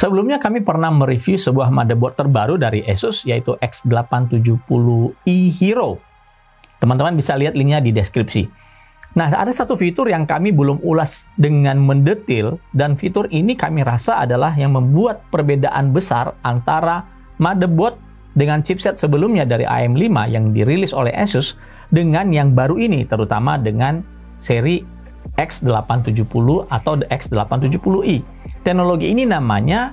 Sebelumnya kami pernah mereview sebuah motherboard terbaru dari Asus, yaitu X870i Hero. Teman-teman bisa lihat linknya di deskripsi. Nah, ada satu fitur yang kami belum ulas dengan mendetail, dan fitur ini kami rasa adalah yang membuat perbedaan besar antara motherboard dengan chipset sebelumnya dari AM5 yang dirilis oleh Asus dengan yang baru ini, terutama dengan seri X870 atau X870i. Teknologi ini namanya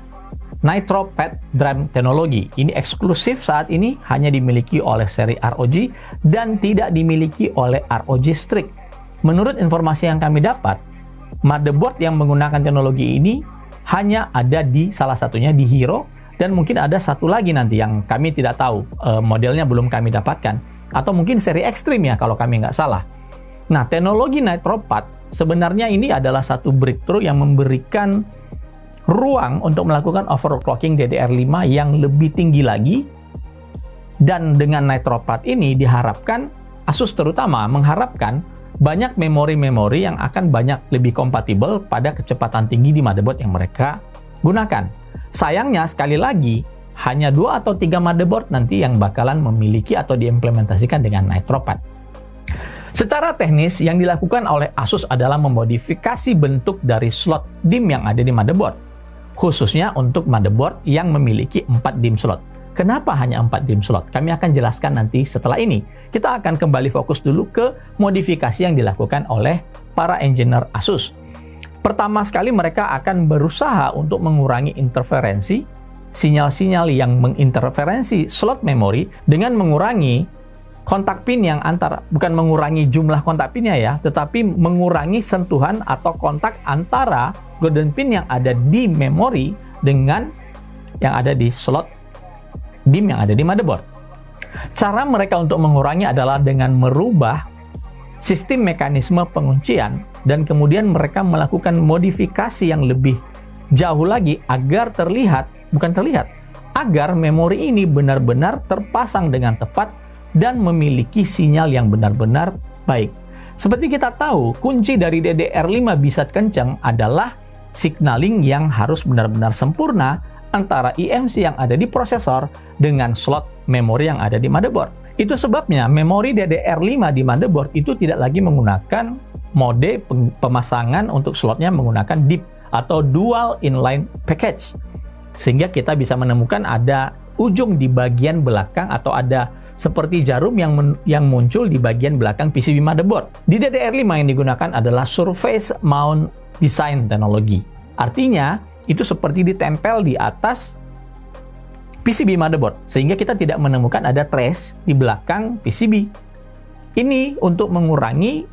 NitroPad DRAM teknologi. Ini eksklusif saat ini, hanya dimiliki oleh seri ROG dan tidak dimiliki oleh ROG Strix. Menurut informasi yang kami dapat, motherboard yang menggunakan teknologi ini hanya ada di salah satunya di Hero, dan mungkin ada satu lagi nanti yang kami tidak tahu, modelnya belum kami dapatkan, atau mungkin seri Extreme ya kalau kami nggak salah. Nah, teknologi NitroPad sebenarnya ini adalah satu breakthrough yang memberikan ruang untuk melakukan overclocking DDR5 yang lebih tinggi lagi, dan dengan NitroPad ini diharapkan, Asus terutama mengharapkan banyak memori-memori yang akan banyak lebih kompatibel pada kecepatan tinggi di motherboard yang mereka gunakan. Sayangnya sekali lagi, hanya 2 atau 3 motherboard nanti yang bakalan memiliki atau diimplementasikan dengan NitroPad. Secara teknis, yang dilakukan oleh Asus adalah memodifikasi bentuk dari slot DIMM yang ada di motherboard, khususnya untuk motherboard yang memiliki 4 DIMM slot. Kenapa hanya 4 DIMM slot? Kami akan jelaskan nanti setelah ini. Kita akan kembali fokus dulu ke modifikasi yang dilakukan oleh para engineer Asus. Pertama sekali, mereka akan berusaha untuk mengurangi interferensi, sinyal-sinyal yang menginterferensi slot memori dengan mengurangi kontak pin yang bukan mengurangi jumlah kontak pinnya ya, tetapi mengurangi sentuhan atau kontak antara golden pin yang ada di memori dengan yang ada di slot DIMM yang ada di motherboard. Cara mereka untuk mengurangi adalah dengan merubah sistem mekanisme penguncian, dan kemudian mereka melakukan modifikasi yang lebih jauh lagi agar agar memori ini benar-benar terpasang dengan tepat dan memiliki sinyal yang benar-benar baik. Seperti kita tahu, kunci dari DDR5 bisa kencang adalah signaling yang harus benar-benar sempurna antara eMMC yang ada di prosesor dengan slot memori yang ada di motherboard. Itu sebabnya memori DDR5 di motherboard itu tidak lagi menggunakan mode pemasangan untuk slotnya menggunakan DIP atau Dual Inline Package. Sehingga kita bisa menemukan ada ujung di bagian belakang atau ada seperti jarum yang muncul di bagian belakang PCB motherboard. Di DDR5 yang digunakan adalah Surface Mount Design teknologi. Artinya, itu seperti ditempel di atas PCB motherboard, sehingga kita tidak menemukan ada trace di belakang PCB. Ini untuk mengurangi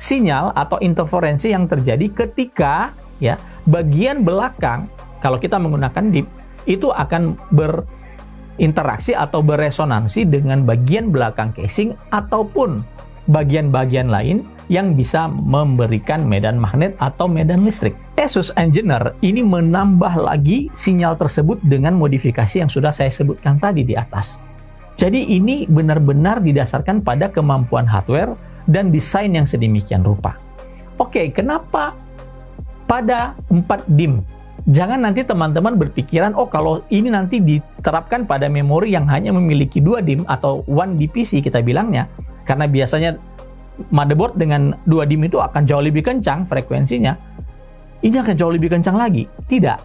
sinyal atau interferensi yang terjadi ketika ya bagian belakang, kalau kita menggunakan DIP, itu akan berinteraksi atau beresonansi dengan bagian belakang casing ataupun bagian-bagian lain yang bisa memberikan medan magnet atau medan listrik. Asus Engineer ini menambah lagi sinyal tersebut dengan modifikasi yang sudah saya sebutkan tadi di atas. Jadi ini benar-benar didasarkan pada kemampuan hardware dan desain yang sedemikian rupa. Oke, kenapa pada 4 DIMM? Jangan nanti teman-teman berpikiran, oh kalau ini nanti diterapkan pada memori yang hanya memiliki 2 DIMM atau 1 DPC kita bilangnya, karena biasanya motherboard dengan 2 DIMM itu akan jauh lebih kencang frekuensinya. Ini akan jauh lebih kencang lagi. Tidak.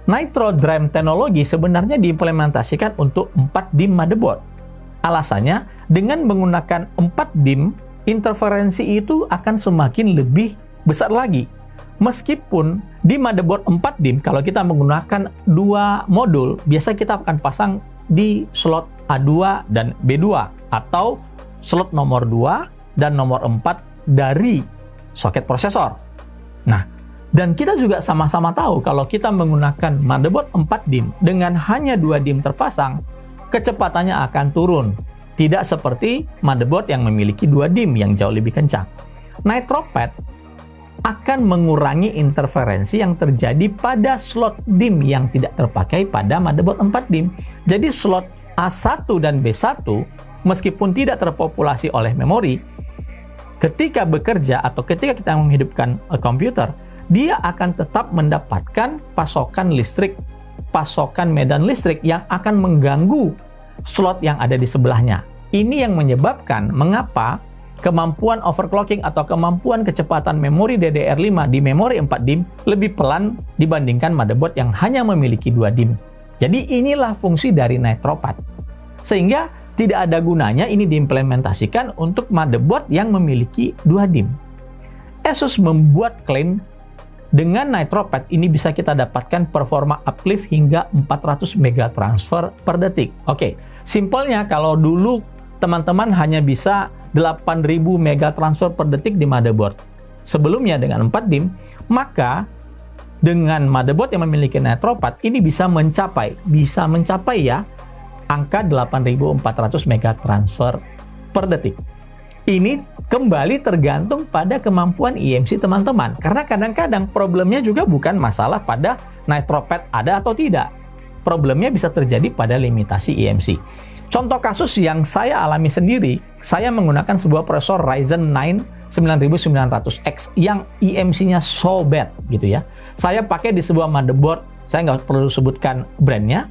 Nitro DRAM teknologi sebenarnya diimplementasikan untuk 4 DIMM motherboard. Alasannya, dengan menggunakan 4 DIMM, interferensi itu akan semakin lebih besar lagi. Meskipun di motherboard 4 DIMM, kalau kita menggunakan 2 modul, biasa kita akan pasang di slot A2 dan B2, atau slot nomor 2 dan nomor 4 dari soket prosesor. Nah, dan kita juga sama-sama tahu kalau kita menggunakan motherboard 4 DIMM dengan hanya 2 DIMM terpasang, kecepatannya akan turun. Tidak seperti motherboard yang memiliki 2 DIMM yang jauh lebih kencang. NitroPad akan mengurangi interferensi yang terjadi pada slot DIMM yang tidak terpakai pada motherboard 4 DIMM. Jadi slot A1 dan B1 meskipun tidak terpopulasi oleh memori, ketika bekerja atau ketika kita menghidupkan komputer, dia akan tetap mendapatkan pasokan listrik, pasokan medan listrik yang akan mengganggu slot yang ada di sebelahnya. Ini yang menyebabkan mengapa kemampuan overclocking atau kemampuan kecepatan memori DDR5 di memori 4 DIMM lebih pelan dibandingkan motherboard yang hanya memiliki 2 DIMM. Jadi inilah fungsi dari NitroPad. Sehingga tidak ada gunanya ini diimplementasikan untuk motherboard yang memiliki 2 DIMM. Asus membuat klaim dengan NitroPad ini bisa kita dapatkan performa uplift hingga 400 mega transfer per detik. Oke, simpelnya kalau dulu teman-teman hanya bisa 8000 mega transfer per detik di motherboard. Sebelumnya dengan 4 DIMM, maka dengan motherboard yang memiliki NitroPad ini bisa mencapai ya angka 8400 mega transfer per detik. Ini kembali tergantung pada kemampuan EMC teman-teman. Karena kadang-kadang problemnya juga bukan masalah pada NitroPad ada atau tidak. Problemnya bisa terjadi pada limitasi EMC. Contoh kasus yang saya alami sendiri, saya menggunakan sebuah prosesor Ryzen 9 9900X yang EMC-nya so bad gitu ya. Saya pakai di sebuah motherboard, saya nggak perlu sebutkan brandnya.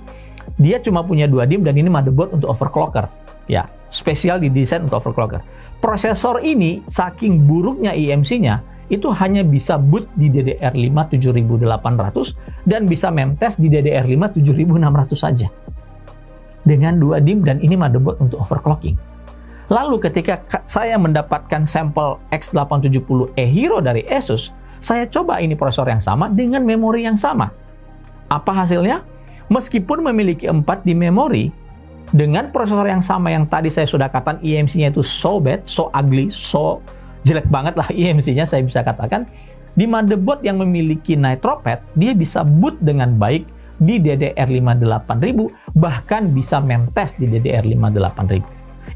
Dia cuma punya 2 DIMM dan ini motherboard untuk overclocker. Ya, spesial didesain untuk overclocker. Prosesor ini saking buruknya EMC-nya itu hanya bisa boot di DDR5 7800 dan bisa memtest di DDR5 7600 saja. Dengan 2 DIMM dan ini motherboard untuk overclocking. Lalu ketika saya mendapatkan sampel X870E Hero dari Asus, saya coba ini prosesor yang sama dengan memori yang sama. Apa hasilnya? Meskipun memiliki 4 di memori, dengan prosesor yang sama yang tadi saya sudah katakan EMC-nya itu so bad, so ugly, so jelek banget lah EMC-nya saya bisa katakan, di motherboard yang memiliki NitroPad, dia bisa boot dengan baik di DDR5 8000, bahkan bisa memtest di DDR5 8000.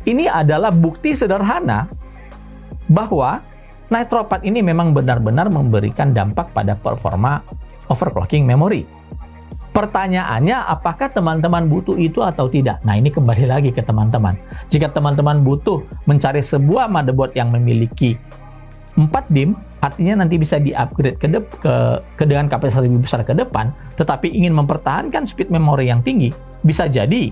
Ini adalah bukti sederhana bahwa NitroPad ini memang benar-benar memberikan dampak pada performa overclocking memori. Pertanyaannya, apakah teman-teman butuh itu atau tidak? Nah, ini kembali lagi ke teman-teman. Jika teman-teman butuh mencari sebuah motherboard yang memiliki 4 DIMM, artinya nanti bisa di-upgrade ke dengan kapasitas lebih besar ke depan, tetapi ingin mempertahankan speed memory yang tinggi, bisa jadi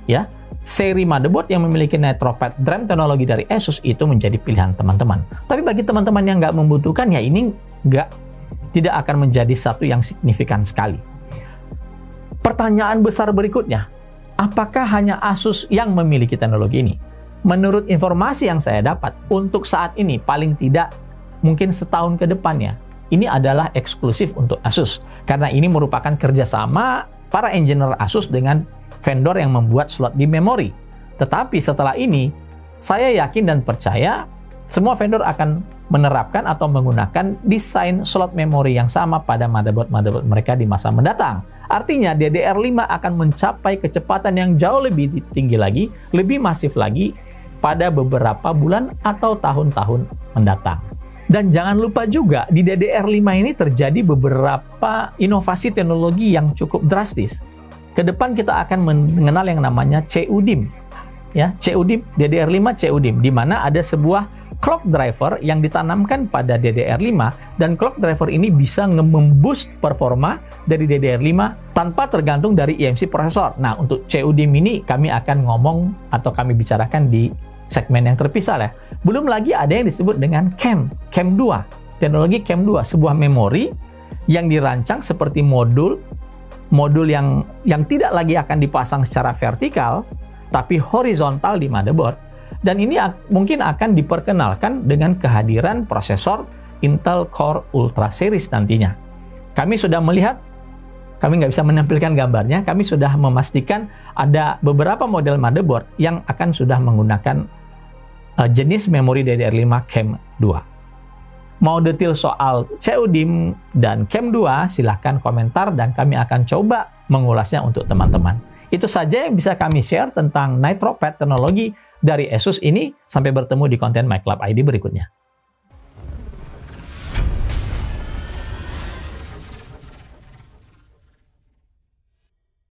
ya seri motherboard yang memiliki NitroPad DRAM teknologi dari Asus itu menjadi pilihan teman-teman. Tapi bagi teman-teman yang nggak membutuhkan, ya ini tidak akan menjadi satu yang signifikan sekali. Pertanyaan besar berikutnya, apakah hanya Asus yang memiliki teknologi ini? Menurut informasi yang saya dapat, untuk saat ini paling tidak mungkin setahun ke depannya, ini adalah eksklusif untuk Asus. Karena ini merupakan kerjasama para engineer Asus dengan vendor yang membuat slot di memori. Tetapi setelah ini, saya yakin dan percaya semua vendor akan menerapkan atau menggunakan desain slot memori yang sama pada motherboard mereka di masa mendatang. Artinya DDR5 akan mencapai kecepatan yang jauh lebih tinggi lagi, lebih masif lagi pada beberapa bulan atau tahun-tahun mendatang. Dan jangan lupa juga di DDR5 ini terjadi beberapa inovasi teknologi yang cukup drastis. Kedepan kita akan mengenal yang namanya CUDIMM. Ya, CUDIMM, DDR5 CUDIMM, di mana ada sebuah clock driver yang ditanamkan pada DDR5 dan clock driver ini bisa memboost performa dari DDR5 tanpa tergantung dari EMC prosesor. Nah, untuk CUDIMM ini kami akan ngomong atau kami bicarakan di segmen yang terpisah ya. Belum lagi ada yang disebut dengan CAM2, teknologi CAM2, sebuah memori yang dirancang seperti modul yang tidak lagi akan dipasang secara vertikal tapi horizontal di motherboard. Dan ini mungkin akan diperkenalkan dengan kehadiran prosesor Intel Core Ultra Series nantinya. Kami sudah melihat, kami nggak bisa menampilkan gambarnya, kami sudah memastikan ada beberapa model motherboard yang akan sudah menggunakan jenis memori DDR5 CAM2. Mau detail soal CUDIMM dan CAM2, silahkan komentar dan kami akan coba mengulasnya untuk teman-teman. Itu saja yang bisa kami share tentang NitroPad teknologi dari Asus ini. Sampai bertemu di konten MyClub ID berikutnya.